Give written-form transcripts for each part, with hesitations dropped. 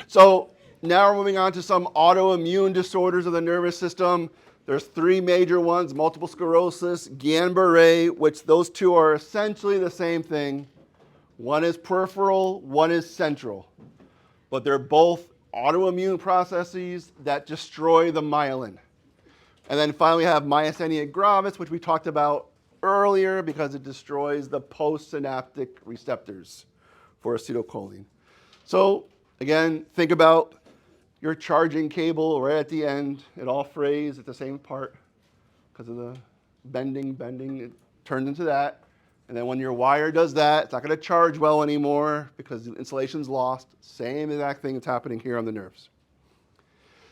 So now we're moving on to some autoimmune disorders of the nervous system. There's three major ones: multiple sclerosis, Guillain-Barré, which those two are essentially the same thing. One is peripheral, one is central. But they're both autoimmune processes that destroy the myelin. And then finally we have myasthenia gravis, which we talked about earlier because it destroys the postsynaptic receptors for acetylcholine. So again, think about your charging cable right at the end. It all frays at the same part because of the bending, it turns into that. And then when your wire does that, it's not going to charge well anymore because the insulation's lost. Same exact thing that's happening here on the nerves.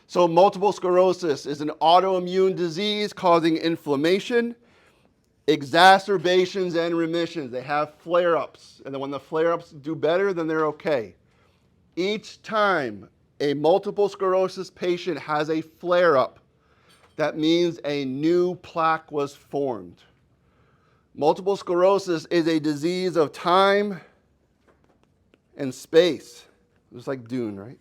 So multiple sclerosis is an autoimmune disease causing inflammation, exacerbations, and remissions. They have flare-ups. And then when the flare-ups do better, then they're okay. Each time a multiple sclerosis patient has a flare-up, that means a new plaque was formed. Multiple sclerosis is a disease of time and space. Just like Dune, right?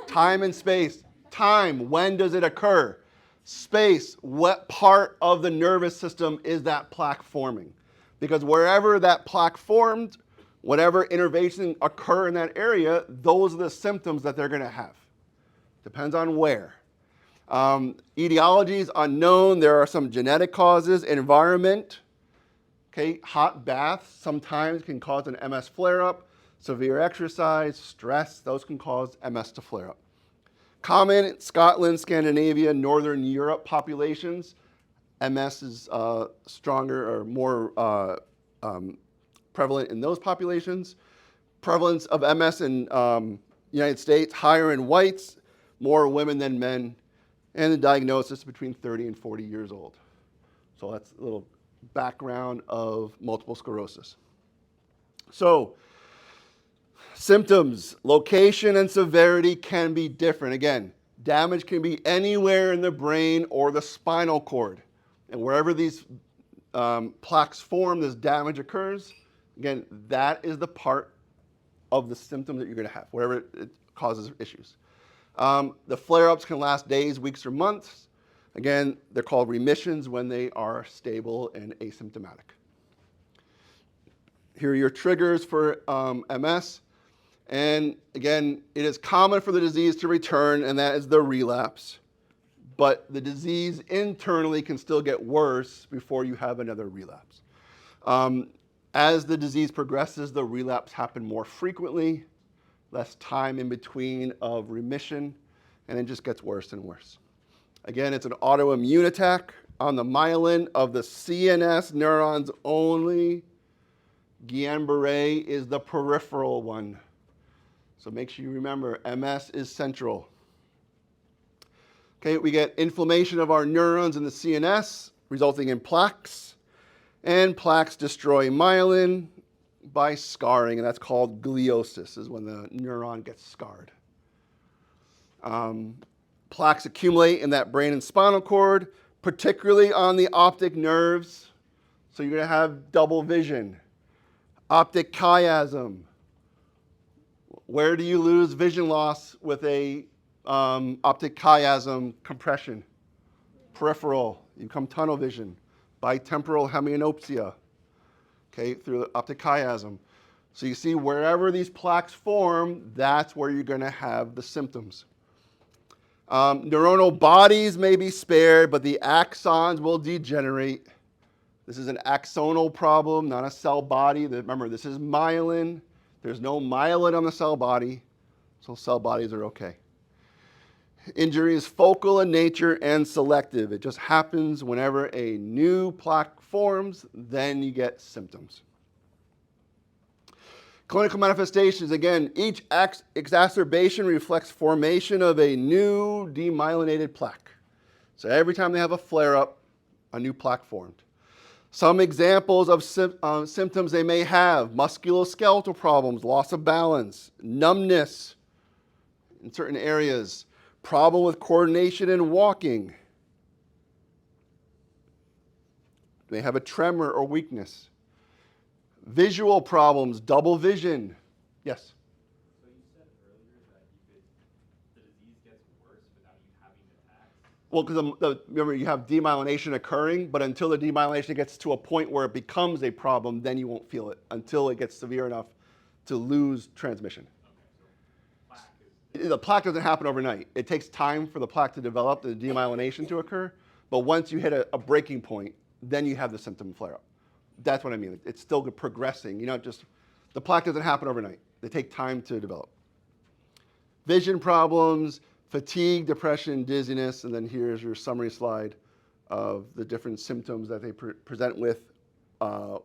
Time and space. Time, when does it occur? Space, what part of the nervous system is that plaque forming? Because wherever that plaque formed, whatever innervation occur in that area, those are the symptoms that they're going to have. Depends on where. Etiology is unknown. There are some genetic causes. Environment, okay, hot baths sometimes can cause an MS flare-up. Severe exercise, stress, those can cause MS to flare up. Common in Scotland, Scandinavia, Northern Europe populations. MS is stronger or more prevalent in those populations. Prevalence of MS in United States, higher in whites, more women than men, and the diagnosis between 30 and 40 years old. So that's a little background of multiple sclerosis. So symptoms, location and severity can be different. Again, damage can be anywhere in the brain or the spinal cord. And wherever these plaques form, this damage occurs, again, that is the part of the symptom that you're going to have, wherever it causes issues. The flare-ups can last days, weeks, or months. Again, they're called remissions when they are stable and asymptomatic. Here are your triggers for MS. And again, it is common for the disease to return, and that is the relapse. But the disease internally can still get worse before you have another relapse. As the disease progresses, the relapse happen more frequently, less time in between of remission, and it just gets worse and worse. Again, it's an autoimmune attack on the myelin of the CNS neurons only. Guillain-Barré is the peripheral one. So make sure you remember, MS is central. Okay, we get inflammation of our neurons in the CNS, resulting in plaques. And plaques destroy myelin by scarring, and that's called gliosis, is when the neuron gets scarred. Plaques accumulate in that brain and spinal cord, particularly on the optic nerves. So you're going to have double vision. Optic chiasm. Where do you lose vision loss with a optic chiasm compression? Peripheral. You become tunnel vision. Bitemporal hemianopsia, okay, through the optic chiasm. So you see wherever these plaques form, that's where you're going to have the symptoms. Neuronal bodies may be spared, but the axons will degenerate. This is an axonal problem, not a cell body. Remember, this is myelin. There's no myelin on the cell body, so cell bodies are okay. Injury is focal in nature and selective. It just happens whenever a new plaque forms, then you get symptoms. Clinical manifestations, again, each exacerbation reflects formation of a new demyelinated plaque. So every time they have a flare-up, a new plaque formed. Some examples of symptoms they may have: musculoskeletal problems, loss of balance, numbness in certain areas, problem with coordination and walking. They have a tremor or weakness. Visual problems, double vision. Yes? So you said Well, because remember, you have demyelination occurring, but until the demyelination gets to a point where it becomes a problem, then you won't feel it until it gets severe enough to lose transmission. The plaque doesn't happen overnight. It takes time for the plaque to develop, the demyelination to occur, but once you hit a breaking point, then you have the symptom flare up. That's what I mean. It's still progressing. The plaque doesn't happen overnight. They take time to develop. Vision problems, fatigue, depression, dizziness, and then here's your summary slide of the different symptoms that they present with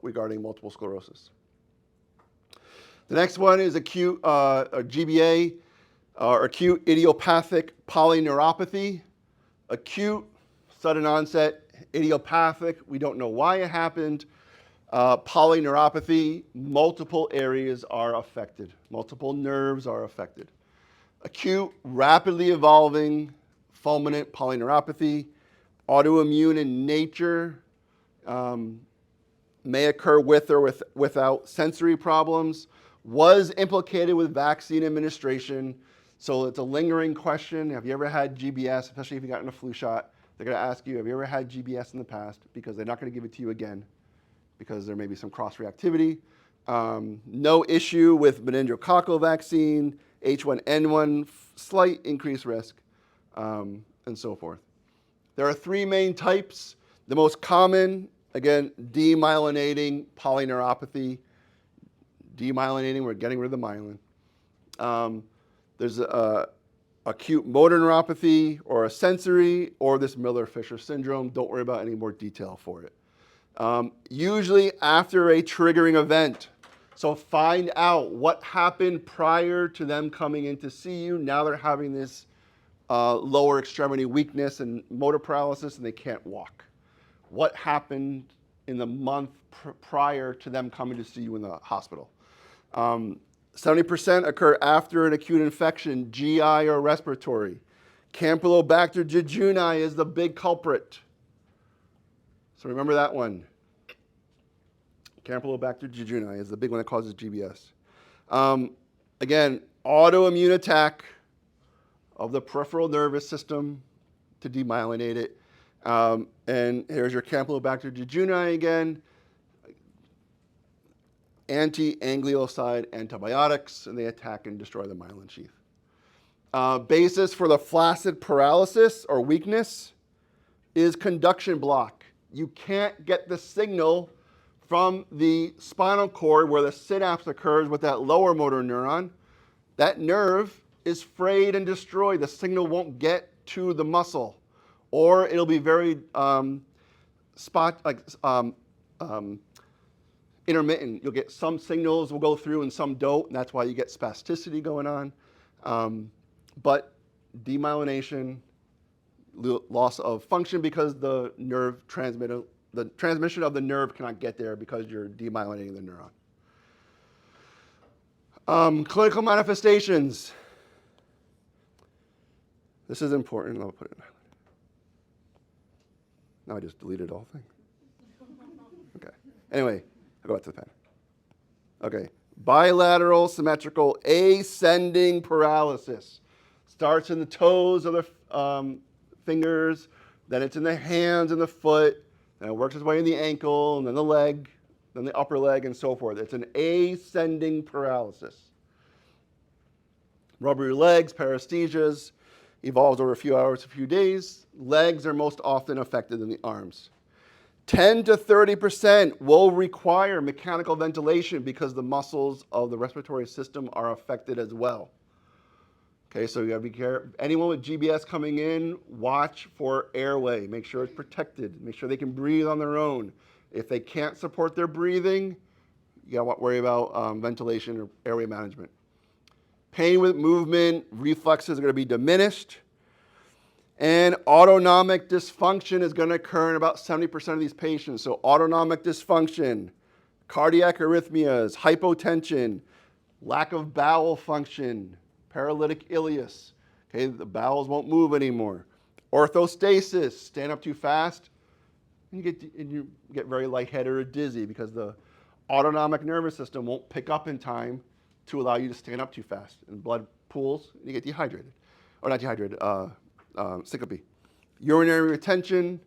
regarding multiple sclerosis. The next one is acute GBA, or acute idiopathic polyneuropathy. Acute, sudden onset, idiopathic, we don't know why it happened. Polyneuropathy, multiple areas are affected. Multiple nerves are affected. Acute, rapidly evolving, fulminant polyneuropathy, autoimmune in nature, may occur with or without sensory problems, was implicated with vaccine administration. So it's a lingering question. Have you ever had GBS, especially if you gotten a flu shot? They're going to ask you, have you ever had GBS in the past? Because they're not going to give it to you again because there may be some cross-reactivity. No issue with meningococcal vaccine, H1N1, slight increased risk, and so forth. There are three main types. The most common, again, demyelinating polyneuropathy. Demyelinating, we're getting rid of the myelin. There's acute motor neuropathy or a sensory or this Miller-Fisher syndrome. Don't worry about any more detail for it. Usually after a triggering event. So find out what happened prior to them coming in to see you. Now they're having this lower extremity weakness and motor paralysis and they can't walk. What happened in the month prior to them coming to see you in the hospital? 70% occur after an acute infection, GI or respiratory. Campylobacter jejuni is the big culprit. So remember that one. Campylobacter jejuni is the big one that causes GBS. Again, autoimmune attack of the peripheral nervous system to demyelinate it. And here's your Campylobacter jejuni again. Anti-angioside antibiotics, and they attack and destroy the myelin sheath. Basis for the flaccid paralysis or weakness is conduction block. You can't get the signal from the spinal cord where the synapse occurs with that lower motor neuron. That nerve is frayed and destroyed. The signal won't get to the muscle, or it'll be very intermittent. You'll get some signals will go through and some don't, and that's why you get spasticity going on. But demyelination, loss of function because the transmission of the nerve cannot get there because you're demyelinating the neuron. Clinical manifestations. This is important. I'll put it. Now I just deleted the whole thing. Okay. Anyway, I'll go back to the pen. Okay. Bilateral symmetrical ascending paralysis. Starts in the toes of the fingers, then it's in the hands and the foot, then it works its way in the ankle, and then the leg, then the upper leg, and so forth. It's an ascending paralysis. Rubbery legs, paresthesias, evolves over a few hours, a few days. Legs are most often affected than the arms. 10 to 30% will require mechanical ventilation because the muscles of the respiratory system are affected as well. Okay, so you gotta be careful. Anyone with GBS coming in, watch for airway. Make sure it's protected. Make sure they can breathe on their own. If they can't support their breathing, you gotta worry about ventilation or airway management. Pain with movement, reflexes are gonna be diminished. And autonomic dysfunction is gonna occur in about 70% of these patients. So autonomic dysfunction, cardiac arrhythmias, hypotension, lack of bowel function, paralytic ileus, okay, the bowels won't move anymore. Orthostasis, stand up too fast, and you get very lightheaded or dizzy because the autonomic nervous system won't pick up in time to allow you to stand up too fast. And blood pools, and you get dehydrated. Or not dehydrated, syncope. Urinary retention.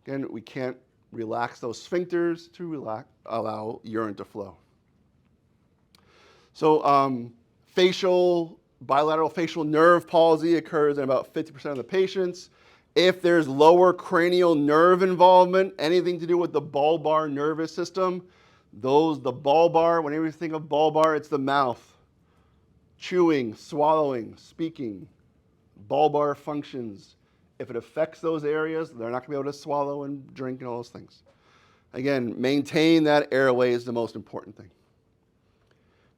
Again, we can't relax those sphincters to allow urine to flow. So bilateral facial nerve palsy occurs in about 50% of the patients. If there's lower cranial nerve involvement, anything to do with the bulbar nervous system, the bulbar, whenever you think of bulbar, it's the mouth. Chewing, swallowing, speaking, bulbar functions. If it affects those areas, they're not going to be able to swallow and drink and all those things. Again, maintain that airway is the most important thing.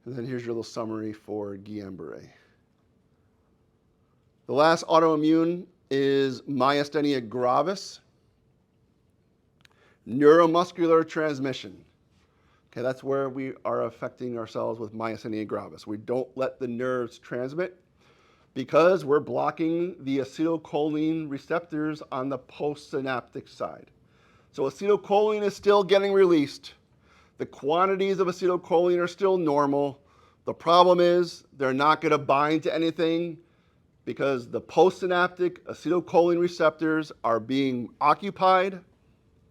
And then here's your little summary for Guillain-Barré. The last autoimmune is myasthenia gravis. Neuromuscular transmission. Okay, that's where we are affecting ourselves with myasthenia gravis. We don't let the nerves transmit because we're blocking the acetylcholine receptors on the postsynaptic side. So acetylcholine is still getting released. The quantities of acetylcholine are still normal. The problem is they're not going to bind to anything because the postsynaptic acetylcholine receptors are being occupied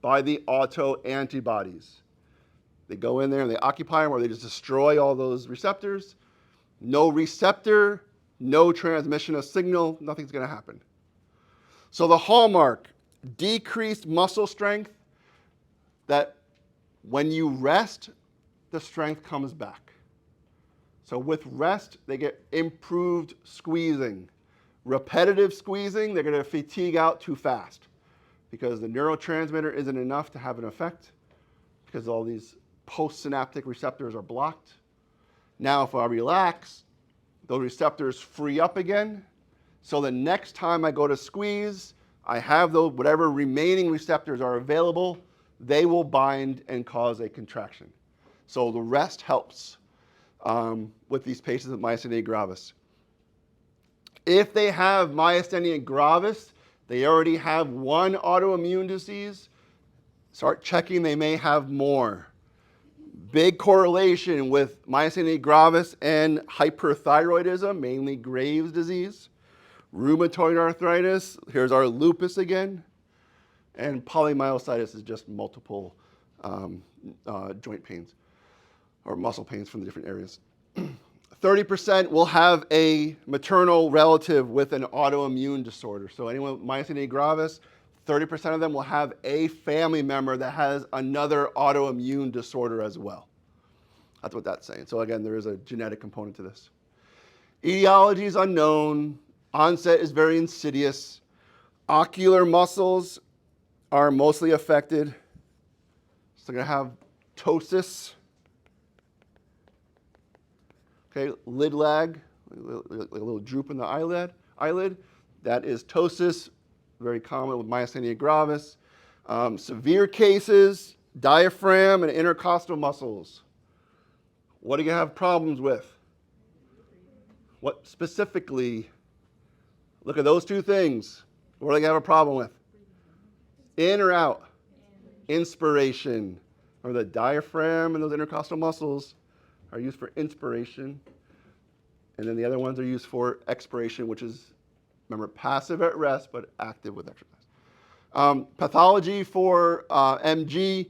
by the autoantibodies. They go in there and they occupy them, or they just destroy all those receptors. No receptor, no transmission of signal, nothing's going to happen. So the hallmark, decreased muscle strength, that when you rest, the strength comes back. So with rest, they get improved squeezing. Repetitive squeezing, they're going to fatigue out too fast because the neurotransmitter isn't enough to have an effect because all these postsynaptic receptors are blocked. Now, if I relax, those receptors free up again. So the next time I go to squeeze, I have those, whatever remaining receptors are available, they will bind and cause a contraction. So the rest helps with these patients with myasthenia gravis. If they have myasthenia gravis, they already have one autoimmune disease, start checking, they may have more. Big correlation with myasthenia gravis and hyperthyroidism, mainly Graves' disease, rheumatoid arthritis, here's our lupus again, and polymyositis is just multiple joint pains or muscle pains from the different areas. 30% will have a maternal relative with an autoimmune disorder. So anyone with myasthenia gravis, 30% of them will have a family member that has another autoimmune disorder as well. That's what that's saying. So again, there is a genetic component to this. Etiology is unknown. Onset is very insidious. Ocular muscles are mostly affected. So they're going to have ptosis. Okay, lid lag, a little droop in the eyelid. That is ptosis, very common with myasthenia gravis. Severe cases, diaphragm and intercostal muscles. What do you have problems with? What specifically? Look at those two things. What do you have a problem with? In or out? Inspiration. Or the diaphragm and those intercostal muscles are used for inspiration. And then the other ones are used for expiration, which is, remember, passive at rest, but active with exercise. Pathology for MG,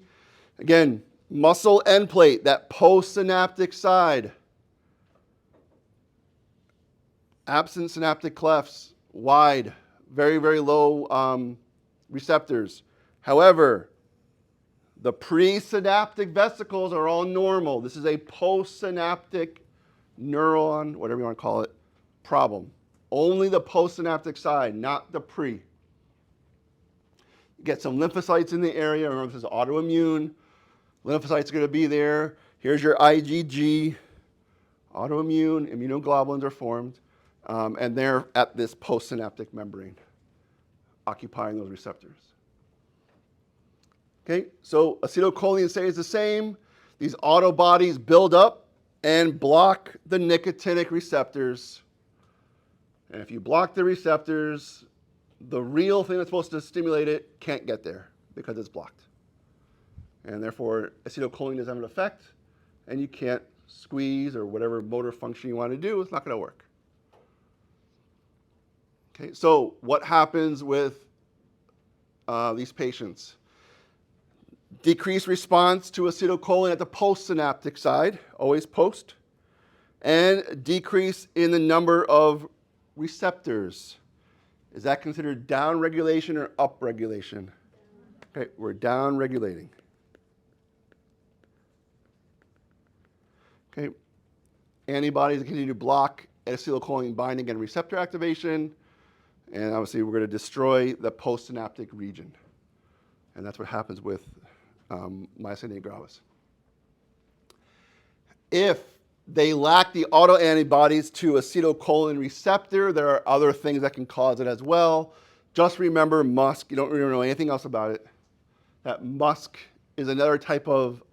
again, muscle end plate, that postsynaptic side. Absent synaptic clefts, wide, very, very low receptors. However, the presynaptic vesicles are all normal. This is a postsynaptic neuron, whatever you want to call it, problem. Only the postsynaptic side, not the pre. Get some lymphocytes in the area. Remember, this is autoimmune. Lymphocytes are going to be there. Here's your IgG. Autoimmune, immunoglobulins are formed. And they're at this postsynaptic membrane, occupying those receptors. Okay, so acetylcholine stays the same. These autobodies build up and block the nicotinic receptors. And if you block the receptors, the real thing that's supposed to stimulate it can't get there because it's blocked. And therefore, acetylcholine doesn't have an effect, and you can't squeeze or whatever motor function you want to do, it's not going to work. Okay, so what happens with these patients. Decreased response to acetylcholine at the postsynaptic side, always post, and decrease in the number of receptors. Is that considered down-regulation or up-regulation? Okay, we're down-regulating. Okay, antibodies continue to block acetylcholine binding and receptor activation, and obviously we're going to destroy the postsynaptic region. And that's what happens with myasthenia gravis. If they lack the autoantibodies to acetylcholine receptor, there are other things that can cause it as well. Just remember MuSK. You don't really know anything else about it. That MuSK is another type of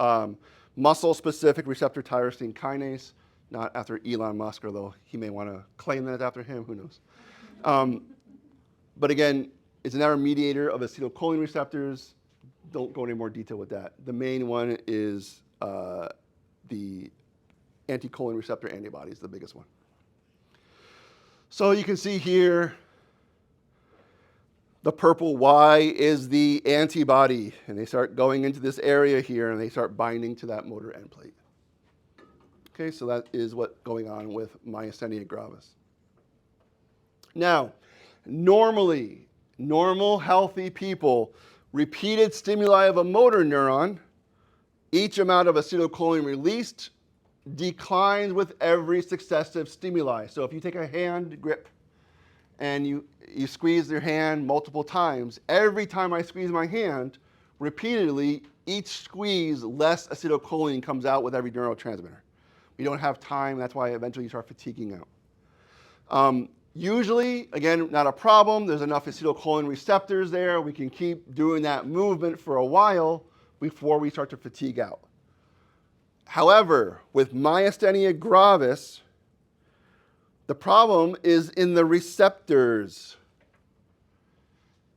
muscle-specific receptor tyrosine kinase, not after Elon Musk, although he may want to claim that it's after him, who knows. But again, it's another mediator of acetylcholine receptors. Don't go into more detail with that. The main one is the anticholine receptor antibodies, the biggest one. So you can see here, the purple Y is the antibody, and they start going into this area here, and they start binding to that motor end plate. Okay, so that is what's going on with myasthenia gravis. Now, normally, normal, healthy people, repeated stimuli of a motor neuron, each amount of acetylcholine released declines with every successive stimuli. So if you take a hand grip and you squeeze your hand multiple times, every time I squeeze my hand, repeatedly, each squeeze, less acetylcholine comes out with every neurotransmitter. We don't have time, that's why eventually you start fatiguing out. Usually, again, not a problem, there's enough acetylcholine receptors there, we can keep doing that movement for a while before we start to fatigue out. However, with myasthenia gravis, the problem is in the receptors.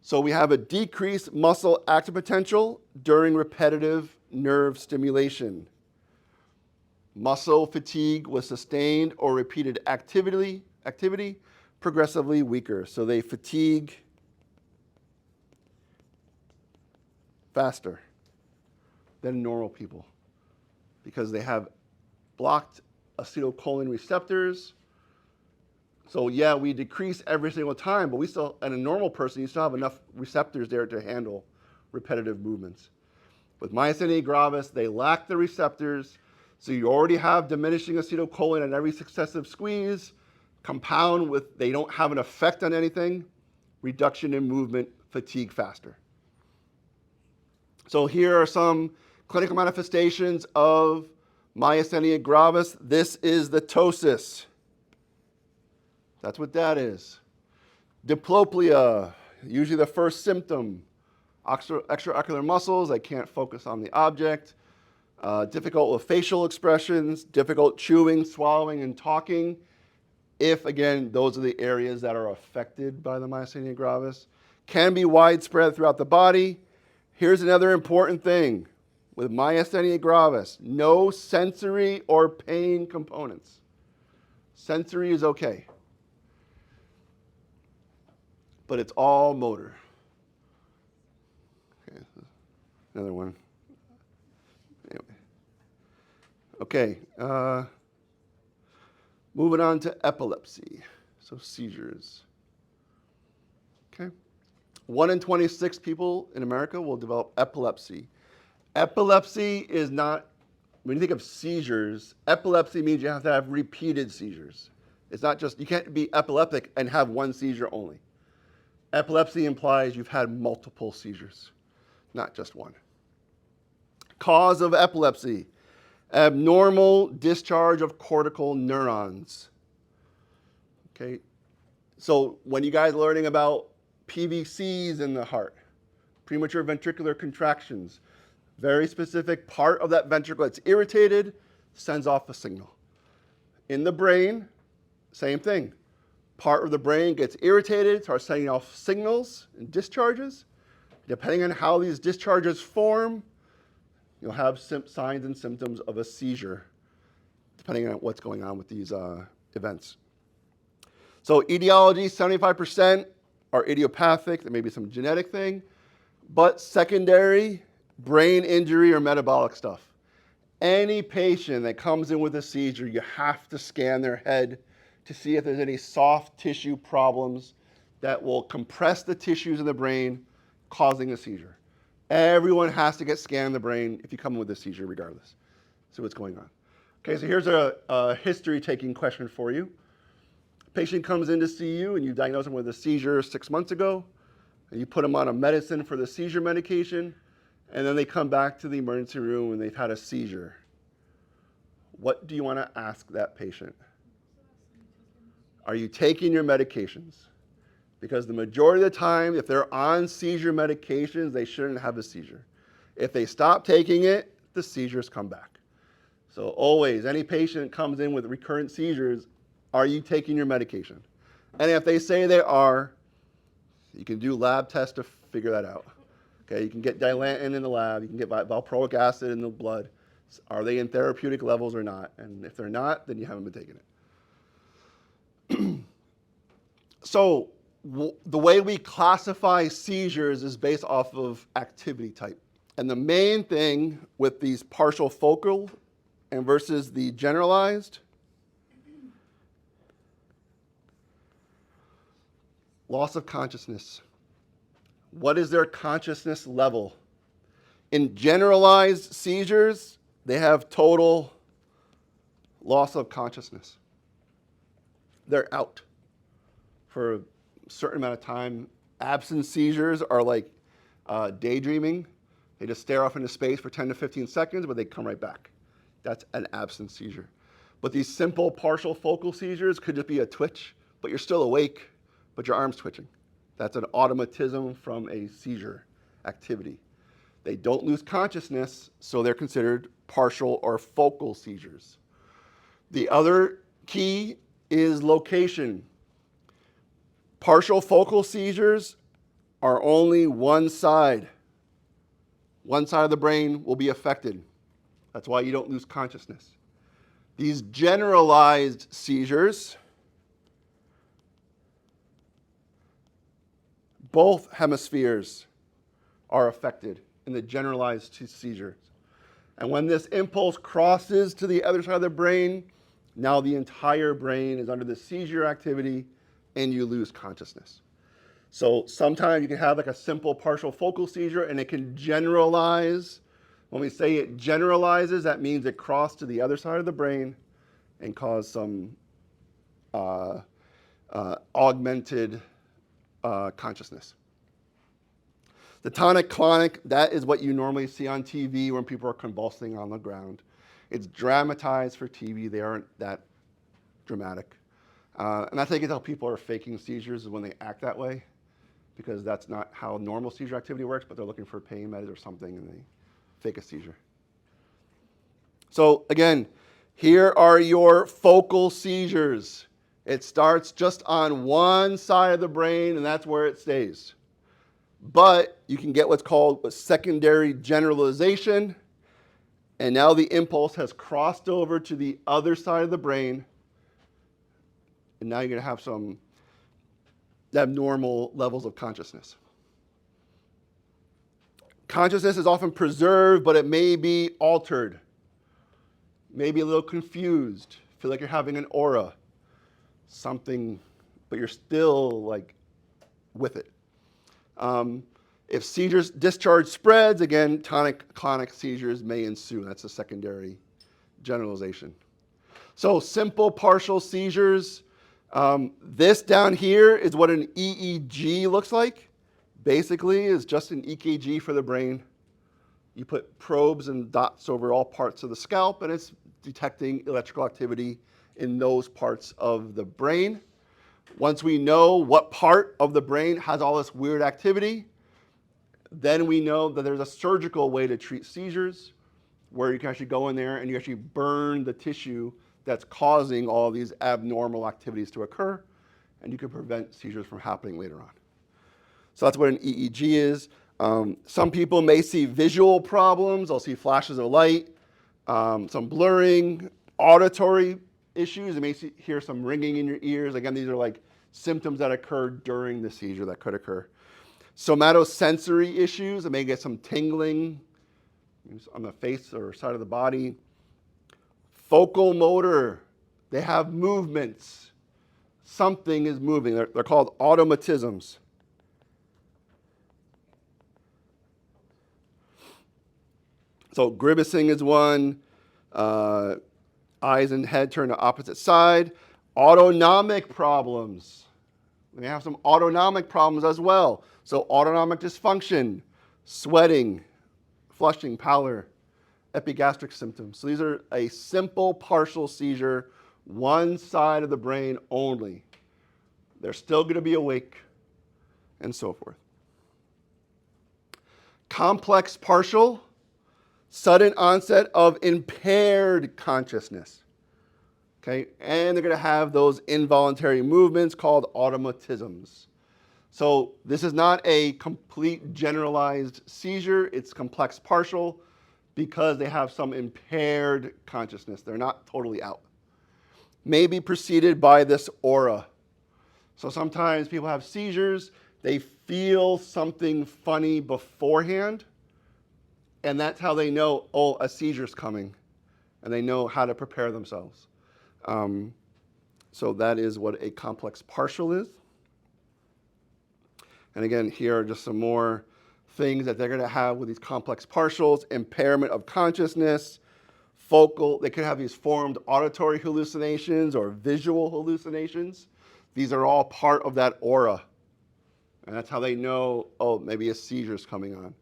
So we have a decreased muscle active potential during repetitive nerve stimulation. Muscle fatigue with sustained or repeated activity progressively weaker. So they fatigue faster than normal people because they have blocked acetylcholine receptors. So yeah, we decrease every single time, but we still, in a normal person, you still have enough receptors there to handle repetitive movements. With myasthenia gravis, they lack the receptors, so you already have diminishing acetylcholine in every successive squeeze, compound with they don't have an effect on anything, reduction in movement, fatigue faster. So here are some clinical manifestations of myasthenia gravis. This is the ptosis. That's what that is. Diplopia, usually the first symptom. Extraocular muscles, I can't focus on the object. Difficult with facial expressions, difficult chewing, swallowing, and talking. If, again, those are the areas that are affected by the myasthenia gravis. Can be widespread throughout the body. Here's another important thing. With myasthenia gravis, no sensory or pain components. Sensory is okay, but it's all motor. Okay, another one. Anyway. Okay, moving on to epilepsy, so seizures. Okay, 1 in 26 people in America will develop epilepsy. Epilepsy is not, when you think of seizures, epilepsy means you have to have repeated seizures. It's not just, you can't be epileptic and have one seizure only. Epilepsy implies you've had multiple seizures, not just one. Cause of epilepsy, abnormal discharge of cortical neurons. Okay, so when you guys are learning about PVCs in the heart, premature ventricular contractions, very specific part of that ventricle that's irritated sends off a signal. In the brain, same thing. Part of the brain gets irritated, starts sending off signals and discharges. Depending on how these discharges form, you'll have signs and symptoms of a seizure, depending on what's going on with these events. So etiology, 75% are idiopathic. There may be some genetic thing. but secondary brain injury or metabolic stuff. Any patient that comes in with a seizure, you have to scan their head to see if there's any soft tissue problems that will compress the tissues in the brain, causing a seizure. Everyone has to get scanned in the brain if you come in with a seizure, regardless. See what's going on. Okay, so here's a history-taking question for you. A patient comes in to see you, and you diagnose them with a seizure 6 months ago, and you put them on a medicine for the seizure medication, and then they come back to the emergency room and they've had a seizure. What do you want to ask that patient? Are you taking your medications? Because the majority of the time, if they're on seizure medications, they shouldn't have a seizure. If they stop taking it, the seizures come back. So always, any patient comes in with recurrent seizures, are you taking your medication? And if they say they are, you can do lab tests to figure that out. Okay, you can get dilantin in the lab, you can get valproic acid in the blood. Are they in therapeutic levels or not? And if they're not, then you haven't been taking it. So the way we classify seizures is based off of activity type. And the main thing with these partial focal and versus the generalized, loss of consciousness. What is their consciousness level? In generalized seizures, they have total loss of consciousness. They're out for a certain amount of time. Absent seizures are like daydreaming. They just stare off into space for 10 to 15 seconds, but they come right back. That's an absent seizure. But these simple partial focal seizures could just be a twitch, but you're still awake, but your arm's twitching. That's an automatism from a seizure activity. They don't lose consciousness, so they're considered partial or focal seizures. The other key is location. Partial focal seizures are only one side. One side of the brain will be affected. That's why you don't lose consciousness. These generalized seizures, both hemispheres are affected in the generalized seizures. And when this impulse crosses to the other side of the brain, now the entire brain is under the seizure activity and you lose consciousness. So sometimes you can have like a simple partial focal seizure and it can generalize. When we say it generalizes, that means it crossed to the other side of the brain and caused some augmented consciousness. The tonic-clonic, that is what you normally see on TV when people are convulsing on the ground. It's dramatized for TV. They aren't that dramatic. And that's how you can tell people are faking seizures is when they act that way, because that's not how normal seizure activity works, but they're looking for pain meds or something and they fake a seizure. So again, here are your focal seizures. It starts just on one side of the brain and that's where it stays. But you can get what's called a secondary generalization, and now the impulse has crossed over to the other side of the brain, and now you're going to have some abnormal levels of consciousness. Consciousness is often preserved, but it may be altered, maybe a little confused, feel like you're having an aura, something, but you're still like with it. If seizures discharge spreads, again, tonic-clonic seizures may ensue. That's a secondary generalization. So simple partial seizures. This down here is what an EEG looks like. Basically, is just an EKG for the brain. You put probes and dots over all parts of the scalp, and it's detecting electrical activity in those parts of the brain. Once we know what part of the brain has all this weird activity, then we know that there's a surgical way to treat seizures where you can actually go in there and you actually burn the tissue that's causing all these abnormal activities to occur, and you can prevent seizures from happening later on. So that's what an EEG is. Some people may see visual problems. They'll see flashes of light, some blurring, auditory issues. You may hear some ringing in your ears. Again, these are like symptoms that occur during the seizure that could occur. Somatosensory issues, they may get some tingling on the face or side of the body. Focal motor, they have movements. Something is moving. They're called automatisms. So grimacing is one. Eyes and head turn to opposite side. Autonomic problems. They have some autonomic problems as well. So autonomic dysfunction, sweating, flushing, pallor, epigastric symptoms. So these are a simple partial seizure, one side of the brain only. They're still going to be awake, and so forth. Complex partial, sudden onset of impaired consciousness. Okay, and they're going to have those involuntary movements called automatisms. So this is not a complete generalized seizure, it's complex partial because they have some impaired consciousness. They're not totally out. May be preceded by this aura. So sometimes people have seizures, they feel something funny beforehand, and that's how they know, oh, a seizure's coming, and they know how to prepare themselves. So that is what a complex partial is. And again, here are just some more things that they're going to have with these complex partials: impairment of consciousness, focal, they could have these formed auditory hallucinations or visual hallucinations. These are all part of that aura. And that's how they know, oh, maybe a seizure is coming on.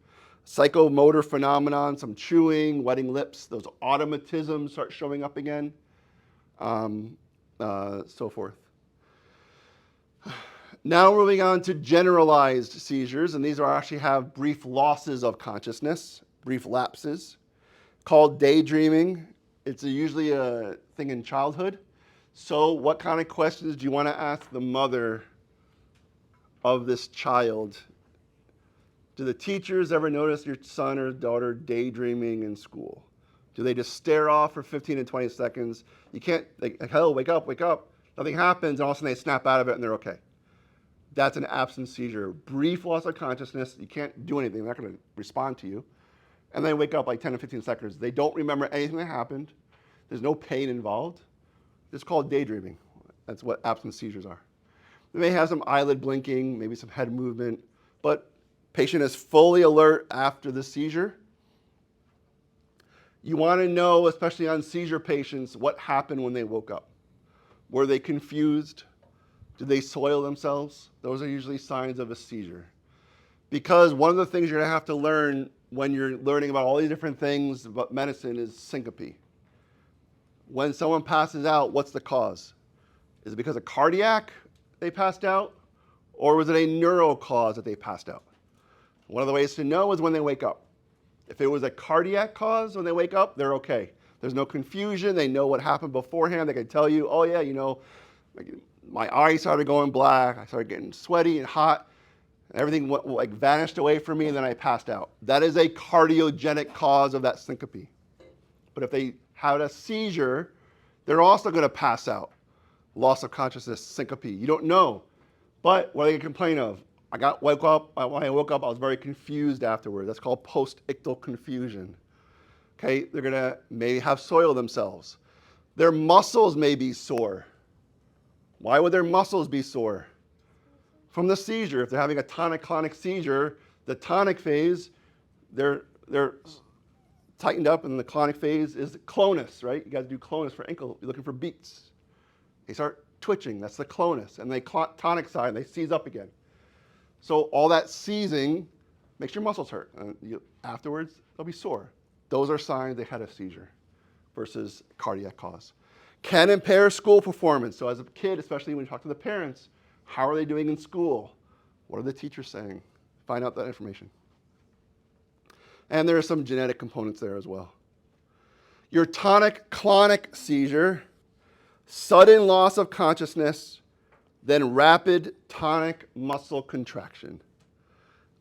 Psychomotor phenomenon, some chewing, wetting lips, those automatisms start showing up again, so forth. Now moving on to generalized seizures, and these are actually have brief losses of consciousness, brief lapses, called daydreaming. It's usually a thing in childhood. So what kind of questions do you want to ask the mother of this child? Do the teachers ever notice your son or daughter daydreaming in school? Do they just stare off for 15 and 20 seconds? You can't, like, hello, wake up, wake up. Nothing happens, and all of a sudden they snap out of it and they're okay. That's an absence seizure. Brief loss of consciousness. You can't do anything. They're not going to respond to you. And they wake up like 10 or 15 seconds. They don't remember anything that happened. There's no pain involved. It's called daydreaming. That's what absence seizures are. They may have some eyelid blinking, maybe some head movement, but patient is fully alert after the seizure. You want to know, especially on seizure patients, what happened when they woke up. Were they confused? Did they soil themselves? Those are usually signs of a seizure. Because one of the things you're going to have to learn when you're learning about all these different things about medicine is syncope. When someone passes out, what's the cause? Is it because of cardiac they passed out? Or was it a neuro cause that they passed out? One of the ways to know is when they wake up. If it was a cardiac cause when they wake up, they're okay. There's no confusion. They know what happened beforehand. They can tell you, oh yeah, you know, my eyes started going black. I started getting sweaty and hot. Everything like vanished away from me, and then I passed out. That is a cardiogenic cause of that syncope. But if they had a seizure, they're also going to pass out. Loss of consciousness, syncope. You don't know. But what do they complain of? When I woke up, I was very confused afterwards. That's called post-ictal confusion. Okay, they're going to maybe have soiled themselves. Their muscles may be sore. Why would their muscles be sore? From the seizure. If they're having a tonic-clonic seizure, the tonic phase, they're tightened up, and the clonic phase is clonus, right? You got to do clonus for ankle. You're looking for beats. They start twitching. That's the clonus. And they tonic side, and they seize up again. So all that seizing makes your muscles hurt. And afterwards, they'll be sore. Those are signs they had a seizure versus cardiac cause. Can impair school performance. So as a kid, especially when you talk to the parents, how are they doing in school? What are the teachers saying? Find out that information. And there are some genetic components there as well. Your tonic-clonic seizure, sudden loss of consciousness, then rapid tonic muscle contraction.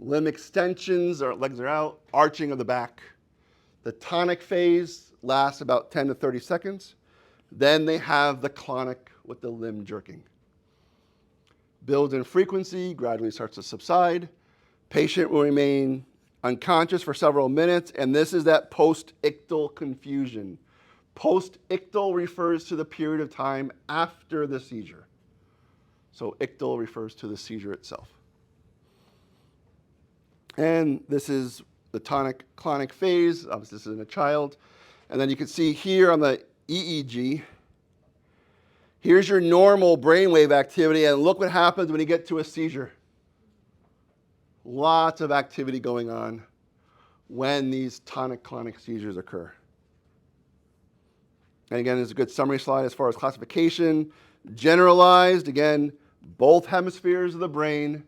Limb extensions, or legs are out, arching of the back. The tonic phase lasts about 10 to 30 seconds. Then they have the clonic with the limb jerking. Builds in frequency, gradually starts to subside. Patient will remain unconscious for several minutes, and this is that post-ictal confusion. Post-ictal refers to the period of time after the seizure. So ictal refers to the seizure itself. And this is the tonic-clonic phase. Obviously, this is in a child. And then you can see here on the EEG, here's your normal brainwave activity, and look what happens when you get to a seizure. Lots of activity going on when these tonic-clonic seizures occur. And again, there's a good summary slide as far as classification. Generalized, again, both hemispheres of the brain.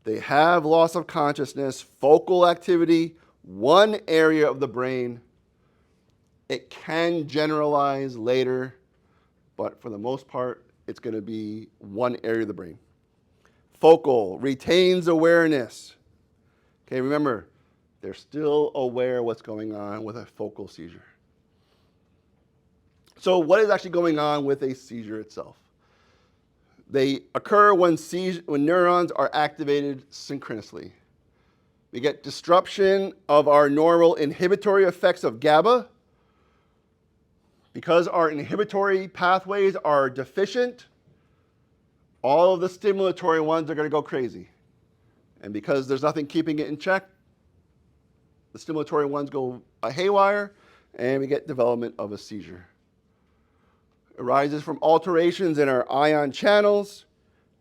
They have loss of consciousness, focal activity, one area of the brain. It can generalize later, but for the most part, it's going to be one area of the brain. Focal, retains awareness. Okay, remember, they're still aware of what's going on with a focal seizure. So what is actually going on with a seizure itself? They occur when neurons are activated synchronously. We get disruption of our normal inhibitory effects of GABA. Because our inhibitory pathways are deficient, all of the stimulatory ones are going to go crazy. And because there's nothing keeping it in check, the stimulatory ones go haywire, and we get development of a seizure. It arises from alterations in our ion channels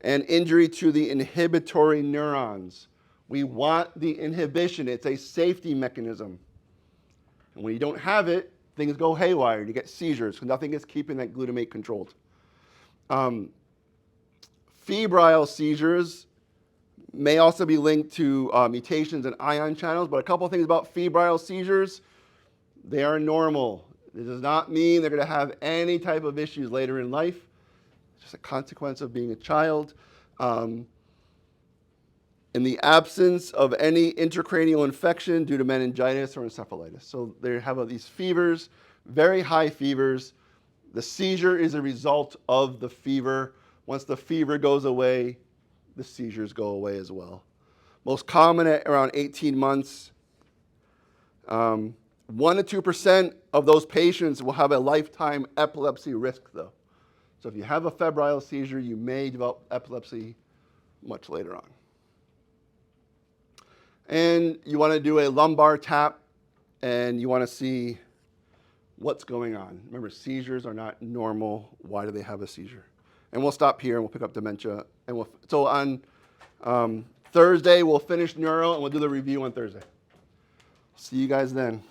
and injury to the inhibitory neurons. We want the inhibition. It's a safety mechanism. And when you don't have it, things go haywire. You get seizures, because nothing is keeping that glutamate controlled. Febrile seizures may also be linked to mutations in ion channels, but a couple of things about febrile seizures, they are normal. It does not mean they're going to have any type of issues later in life. It's just a consequence of being a child. In the absence of any intracranial infection due to meningitis or encephalitis. So they have these fevers, very high fevers. The seizure is a result of the fever. Once the fever goes away, the seizures go away as well. Most common at around 18 months. 1 to 2% of those patients will have a lifetime epilepsy risk, though. So if you have a febrile seizure, you may develop epilepsy much later on. And you want to do a lumbar tap, and you want to see what's going on. Remember, seizures are not normal. Why do they have a seizure? And we'll stop here, and we'll pick up dementia. And so on Thursday, we'll finish neuro, and we'll do the review on Thursday. See you guys then.